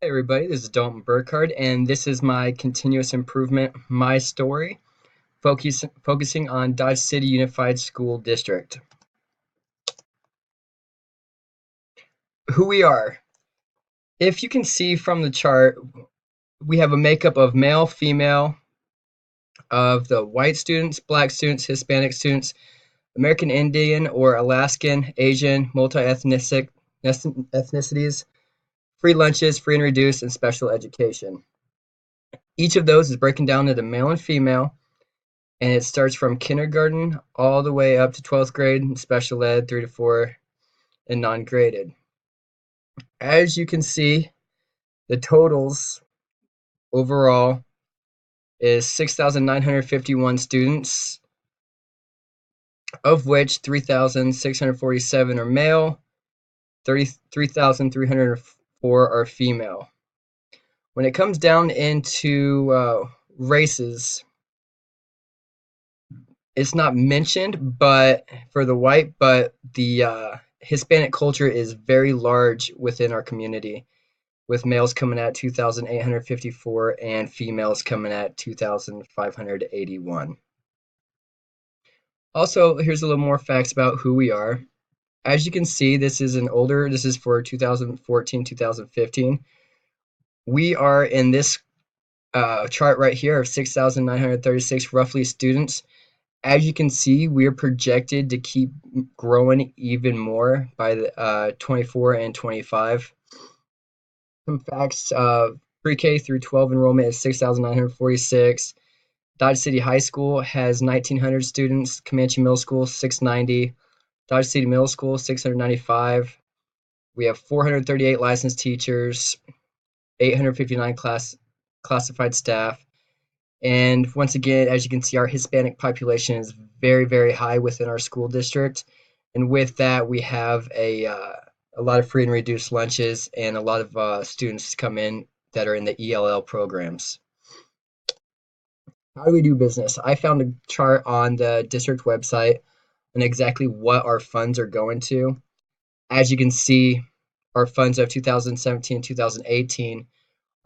Hey everybody, this is Dalton Burkhardt, and this is my continuous improvement, my story, focusing on Dodge City Unified School District. Who we are. If you can see from the chart, we have a makeup of male, female, of the white students, black students, Hispanic students, American Indian or Alaskan, Asian, multi-ethnic ethnicities, free lunches, free and reduced, and special education. Each of those is broken down into male and female, and it starts from kindergarten all the way up to 12th grade, and special ed 3 to 4, and non-graded. As you can see, the totals overall is 6,951 students, of which 3,647 are male, 33,304 are female. When it comes down into races, it's not mentioned, but for the white, but the Hispanic culture is very large within our community, with males coming at 2,854 and females coming at 2,581. Also, here's a little more facts about who we are. As you can see, this is for 2014, 2015. We are in this chart right here of 6,936 roughly students. As you can see, we are projected to keep growing even more by the 24 and 25. Some facts, pre-K through 12 enrollment is 6,946. Dodge City High School has 1,900 students. Comanche Middle School, 690. Dodge City Middle School, 695. We have 438 licensed teachers, 859 classified staff. And once again, as you can see, our Hispanic population is very, very high within our school district. And with that, we have a lot of free and reduced lunches, and a lot of students come in that are in the ELL programs. How do we do business? I found a chart on the district website on exactly what our funds are going to. As you can see, our funds of 2017 2018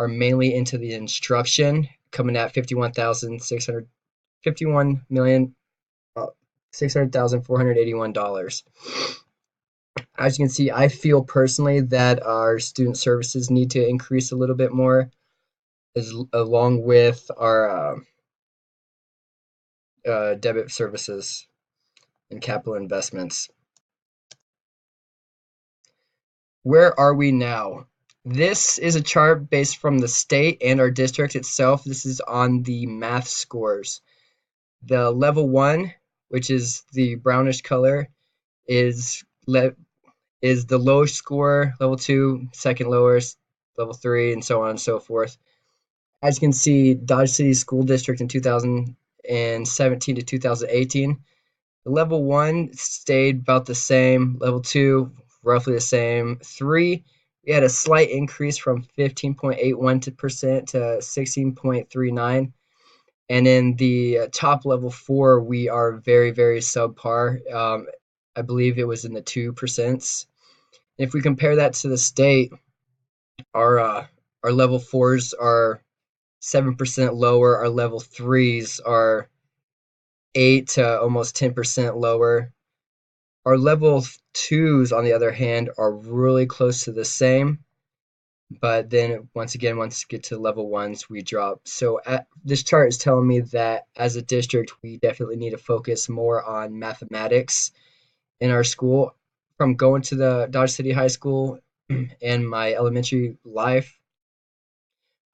are mainly into the instruction, coming at 51,600 $51,600,481. As you can see, I feel personally that our student services need to increase a little bit more, along with our debit services and capital investments. Where are we now? This is a chart based from the state and our district itself. This is on the math scores. The level 1, which is the brownish color, is the lowest score, level 2, second lowest, level 3, and so on and so forth. As you can see, Dodge City School District in 2017 to 2018, the level 1 stayed about the same, level 2 roughly the same, 3 we had a slight increase from 15.81% to 16.39, and in the top level 4 we are very, very subpar. I believe it was in the 2%. If we compare that to the state, our uh, our level 4s are 7% lower. Our level 3s are 8 to almost 10% lower. Our level 2s, on the other hand, are really close to the same. But then once again, once we get to level 1s, we drop. So this chart is telling me that as a district, we definitely need to focus more on mathematics in our school. From going to the Dodge City High School and my elementary life,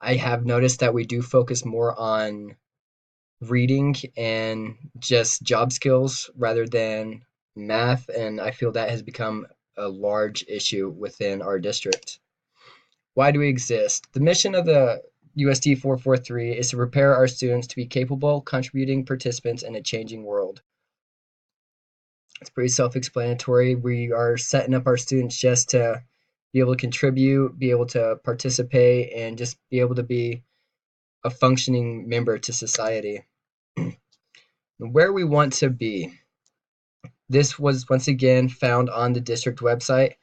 I have noticed that we do focus more on reading and just job skills rather than math, and I feel that has become a large issue within our district. Why do we exist? The mission of the USD 443 is to prepare our students to be capable, contributing participants in a changing world. It's pretty self-explanatory. We are setting up our students just to be able to contribute, be able to participate, and just be able to be a functioning member to society. Where we want to be. This was once again found on the district website.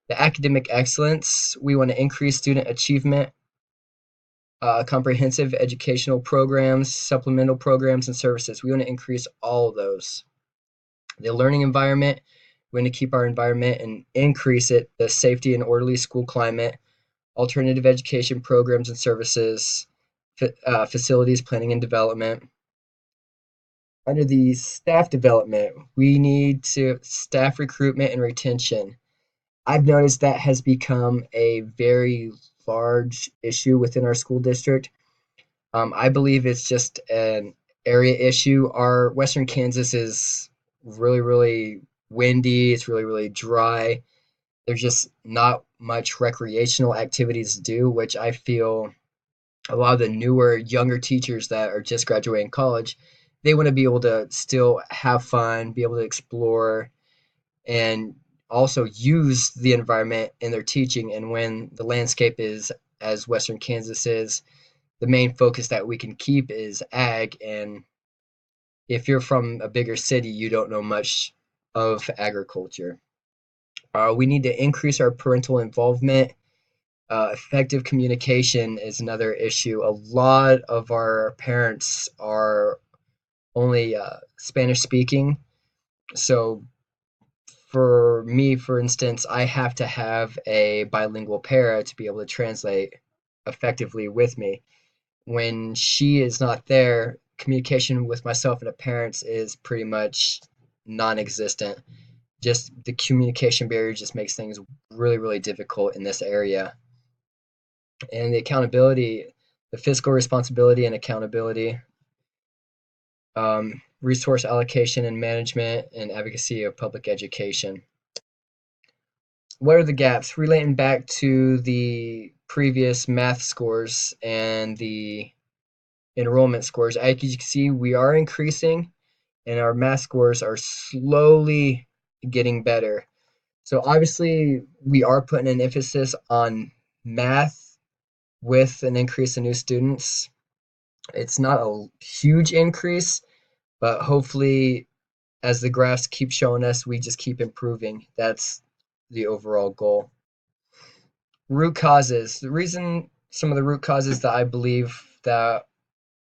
The academic excellence, we want to increase student achievement, comprehensive educational programs, supplemental programs, and services. We want to increase all of those. The learning environment, we want to keep our environment and increase it, the safety and orderly school climate, alternative education programs and services, facilities planning and development. Under the staff development, we need to staff recruitment and retention. I've noticed that has become a very large issue within our school district. I believe it's just an area issue. Our Western Kansas is really, really windy. It's really, really dry. There's just not much recreational activities to do, which I feel a lot of the newer, younger teachers that are just graduating college, they want to be able to still have fun, be able to explore, and also use the environment in their teaching. And when the landscape is as Western Kansas is, the main focus that we can keep is ag. And if you're from a bigger city, you don't know much of agriculture. We need to increase our parental involvement. Effective communication is another issue. A lot of our parents are only Spanish speaking. So for me, for instance, I have to have a bilingual para to be able to translate effectively with me. When she is not there, communication with myself and the parents is pretty much non-existent. Just the communication barrier just makes things really, really difficult in this area. And the accountability, the fiscal responsibility and accountability, resource allocation and management, and advocacy of public education. What are the gaps? Relating back to the previous math scores and the enrollment scores, as you can see, we are increasing and our math scores are slowly getting better. So obviously, we are putting an emphasis on math with an increase in new students. It's not a huge increase, but hopefully, as the graphs keep showing us, we just keep improving. That's the overall goal. Root causes. The reason, some of the root causes that I believe that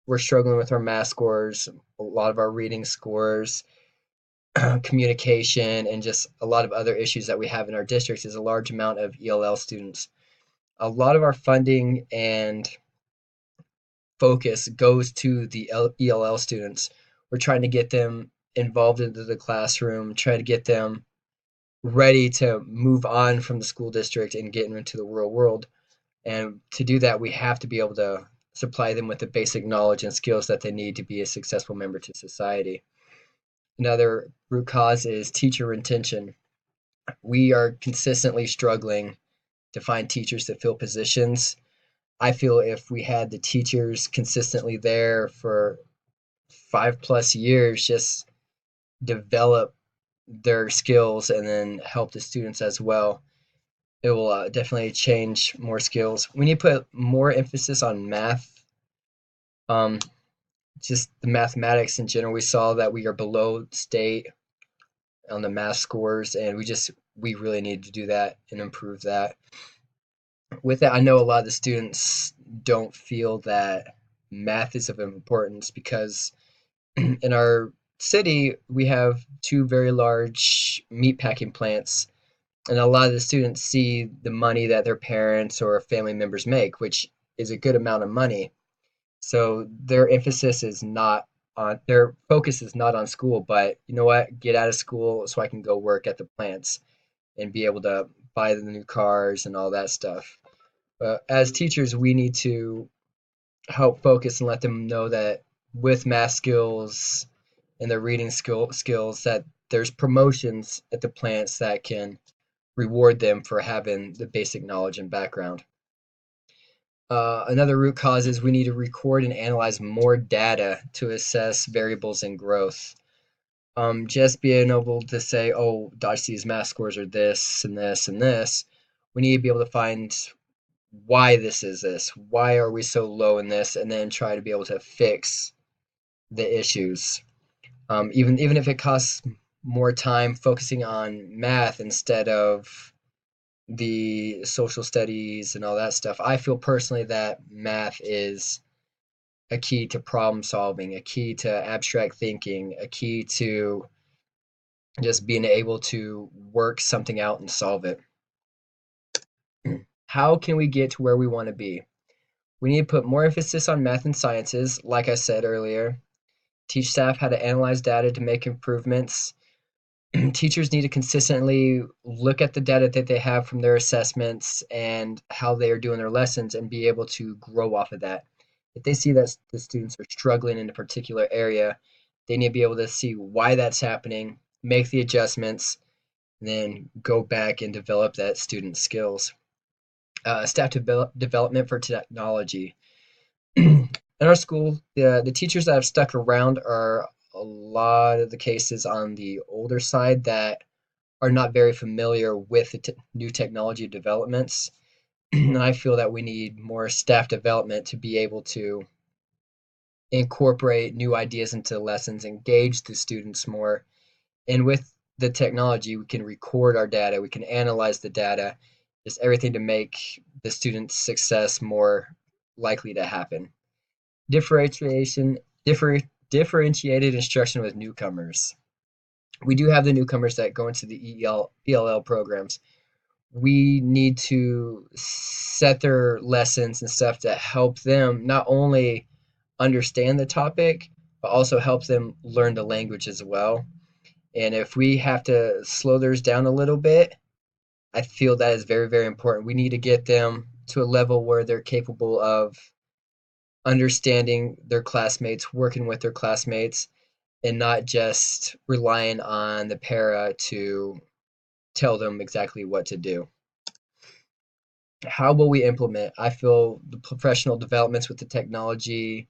we're struggling with our math scores, a lot of our reading scores, communication, and just a lot of other issues that we have in our districts is a large amount of ELL students. A lot of our funding and focus goes to the ELL students. We're trying to get them involved into the classroom, try to get them ready to move on from the school district and get into the real world. And to do that, we have to be able to supply them with the basic knowledge and skills that they need to be a successful member to society. Another root cause is teacher retention. We are consistently struggling to find teachers to fill positions. I feel if we had the teachers consistently there for 5+ years, just develop their skills and then help the students as well, it will definitely change more skills. We need to put more emphasis on math. Um, just the mathematics in general. We saw that we are below state on the math scores, and we really need to do that and improve that. With that, I know a lot of the students don't feel that math is of importance because in our city we have two very large meat packing plants, and a lot of the students see the money that their parents or family members make, which is a good amount of money. So their focus is not on school, but you know what? Get out of school so I can go work at the plants and be able to buy the new cars and all that stuff. But as teachers, we need to help focus and let them know that with math skills and their reading skills that there's promotions at the plants that can reward them for having the basic knowledge and background. Another root cause is we need to record and analyze more data to assess variables in growth. Just being able to say, oh, Dodge C's math scores are this and this and this, we need to be able to find why this is this. Why are we so low in this? And then try to be able to fix the issues. Even if it costs more time focusing on math instead of the social studies and all that stuff. I feel personally that math is a key to problem solving, a key to abstract thinking, a key to just being able to work something out and solve it. How can we get to where we want to be? We need to put more emphasis on math and sciences, like I said earlier. Teach staff how to analyze data to make improvements. Teachers need to consistently look at the data that they have from their assessments and how they are doing their lessons and be able to grow off of that. If they see that the students are struggling in a particular area, they need to be able to see why that's happening, make the adjustments, and then go back and develop that student's skills. Staff development for technology. In our school, the teachers that have stuck around are a lot of the cases on the older side that are not very familiar with the new technology developments. And I feel that we need more staff development to be able to incorporate new ideas into lessons, engage the students more. And with the technology, we can record our data, we can analyze the data, just everything to make the student's success more likely to happen. Differentiation, differentiated instruction with newcomers. We do have the newcomers that go into the ELL programs. We need to set their lessons and stuff that help them not only understand the topic, but also help them learn the language as well. And if we have to slow theirs down a little bit, I feel that is very, very important. We need to get them to a level where they're capable of understanding their classmates, working with their classmates, and not just relying on the para to tell them exactly what to do. How will we implement? I feel the professional developments with the technology,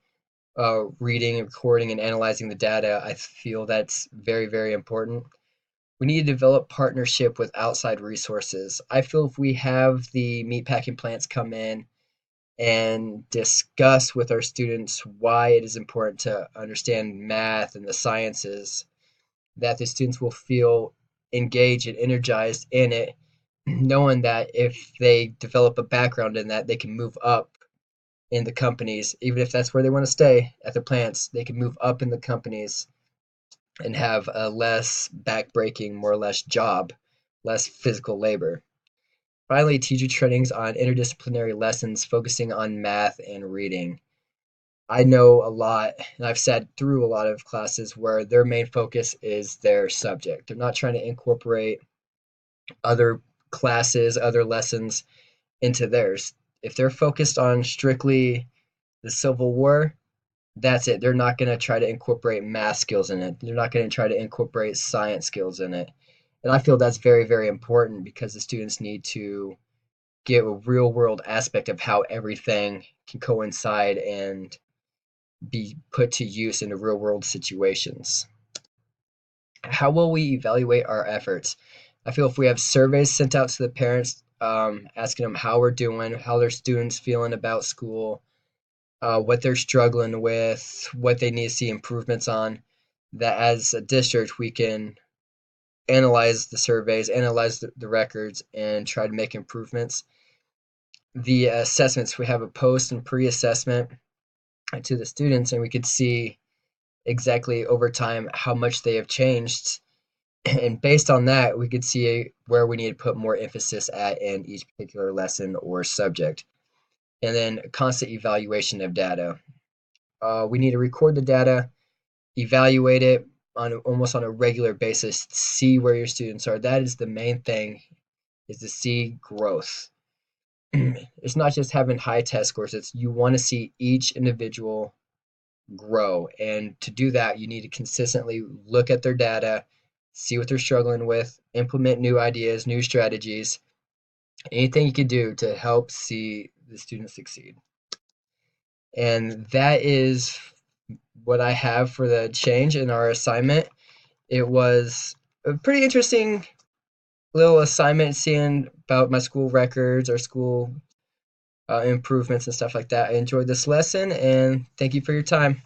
reading, recording, and analyzing the data, I feel that's very, very important. We need to develop partnership with outside resources. I feel if we have the meatpacking plants come in and discuss with our students why it is important to understand math and the sciences, that the students will feel engaged and energized in it, knowing that if they develop a background in that, they can move up in the companies, even if that's where they want to stay at the plants, they can move up in the companies and have a less backbreaking, more or less job, less physical labor. Finally, teacher trainings on interdisciplinary lessons focusing on math and reading. I know a lot, and I've sat through a lot of classes where their main focus is their subject. They're not trying to incorporate other classes, other lessons into theirs. If they're focused on strictly the Civil War, that's it. They're not going to try to incorporate math skills in it. They're not going to try to incorporate science skills in it. And I feel that's very, very important because the students need to get a real world aspect of how everything can coincide and be put to use in real world situations. How will we evaluate our efforts? I feel if we have surveys sent out to the parents, asking them how we're doing, how their students feeling about school, what they're struggling with, what they need to see improvements on, that as a district we can analyze the surveys, analyze the records, and try to make improvements. The assessments, we have a post and pre-assessment to the students, and we could see exactly over time how much they have changed. And based on that, we could see where we need to put more emphasis at in each particular lesson or subject. And then constant evaluation of data. We need to record the data, evaluate it almost on a regular basis, see where your students are. That is the main thing, is to see growth. It's not just having high test scores, it's you want to see each individual grow. And to do that, you need to consistently look at their data, see what they're struggling with, implement new ideas, new strategies, anything you can do to help see the students succeed. And that is what I have for the change in our assignment. It was a pretty interesting little assignment seeing about my school records, our school improvements and stuff like that. I enjoyed this lesson and thank you for your time.